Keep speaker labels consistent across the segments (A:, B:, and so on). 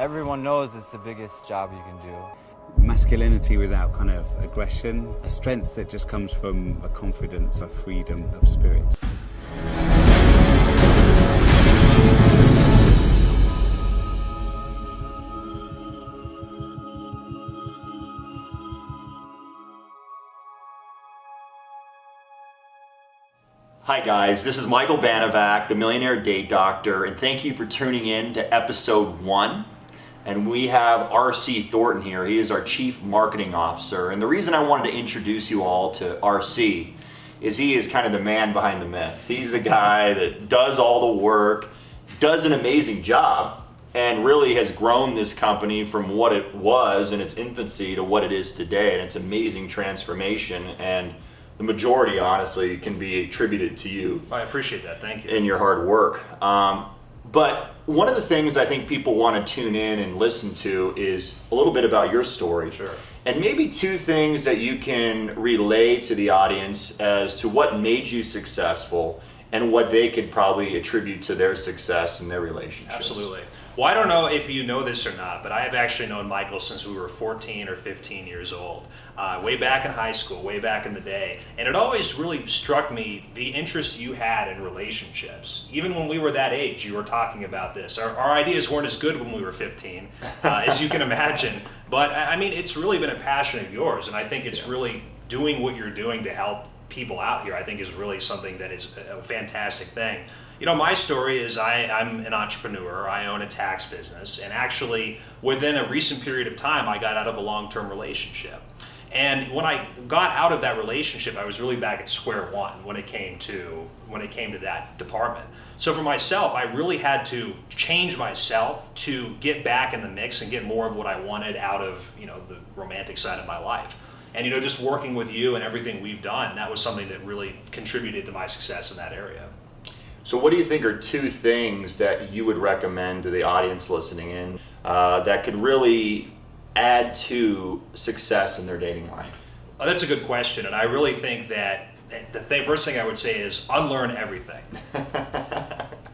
A: Everyone knows it's the biggest job you can do.
B: Masculinity without kind of aggression, a strength that just comes from a confidence, a freedom of spirit.
C: Hi guys, this is Michael Banovac, the Millionaire Date Doctor, and thank you for tuning in to episode 1. And we have RC Thornton here. He is our Chief Marketing Officer. And the reason I wanted to introduce you all to RC is he is kind of the man behind the myth. He's the guy that does all the work, does an amazing job, and really has grown this company from what it was in its infancy to what it is today. And it's amazing transformation. And the majority, honestly, can be attributed to you.
D: I appreciate that. Thank you.
C: In your hard work. But one of the things I think people want to tune in and listen to is a little bit about your story.
D: Sure.
C: And maybe 2 things that you can relay to the audience as to what made you successful and what they could probably attribute to their success in their relationships.
D: Absolutely. Well, I don't know if you know this or not, but I have actually known Michael since we were 14 or 15 years old, way back in high school, way back in the day. And it always really struck me the interest you had in relationships. Even when we were that age, you were talking about this. Our ideas weren't as good when we were 15, as you can imagine. But I mean, it's really been a passion of yours, and I think it's really doing what you're doing to help people out here, I think is really something that is a fantastic thing. You know, my story is I'm an entrepreneur. I own a tax business, and actually within a recent period of time I got out of a long-term relationship. And when I got out of that relationship, I was really back at square one when it came to that department. So for myself, I really had to change myself to get back in the mix and get more of what I wanted out of, you know, the romantic side of my life. And, you know, just working with you and everything we've done, that was something that really contributed to my success in that area.
C: So what do you think are 2 things that you would recommend to the audience listening in that could really add to success in their dating life?
D: Oh, that's a good question, and I really think that first thing I would say is unlearn everything.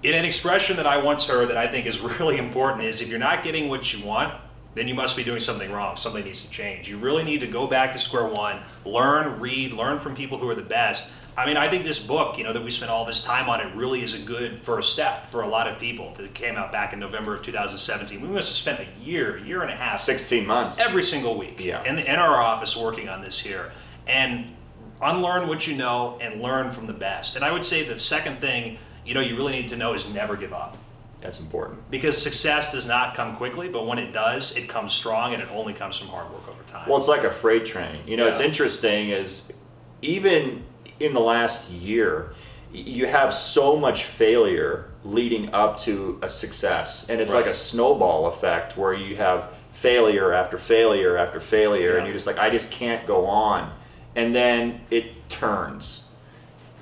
D: In an expression that I once heard that I think is really important is if you're not getting what you want, then you must be doing something wrong. Something needs to change. You really need to go back to square one, learn, read, learn from people who are the best. I mean, I think this book, you know, that we spent all this time on, it really is a good first step for a lot of people. That came out back in November of 2017. We must have spent a year and a half.
C: 16 months.
D: Every single week in our office working on this here. And unlearn what you know and learn from the best. And I would say the second thing, you know, you really need to know is never give up.
C: That's important.
D: Because success does not come quickly, but when it does, it comes strong, and it only comes from hard work over time.
C: Well, it's like a freight train. You know, It's interesting is even in the last year, you have so much failure leading up to a success. And it's like a snowball effect where you have failure after failure after failure, and you're just like, I just can't go on. And then it turns.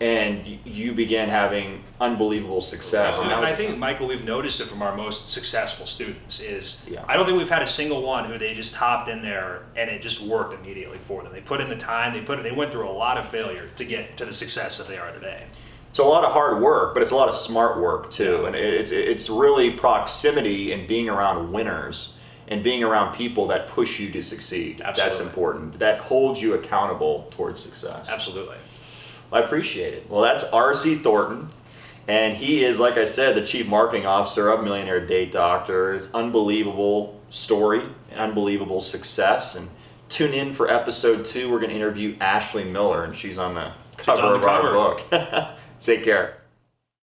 C: And you begin having unbelievable success.
D: And I think, Michael, we've noticed it from our most successful students is I don't think we've had a single one who they just hopped in there and it just worked immediately for them. They put in the time, they went through a lot of failure to get to the success that they are today.
C: It's a lot of hard work, but it's a lot of smart work too. And it's really proximity and being around winners and being around people that push you to succeed.
D: Absolutely.
C: That's important. That holds you accountable towards success.
D: Absolutely.
C: I appreciate it. Well, that's RC Thornton, and he is, like I said, the Chief Marketing Officer of Millionaire Date Doctor. It's unbelievable story, unbelievable success, and tune in for episode 2. We're going to interview Ashley Miller, and she's on the cover of our book. Take care.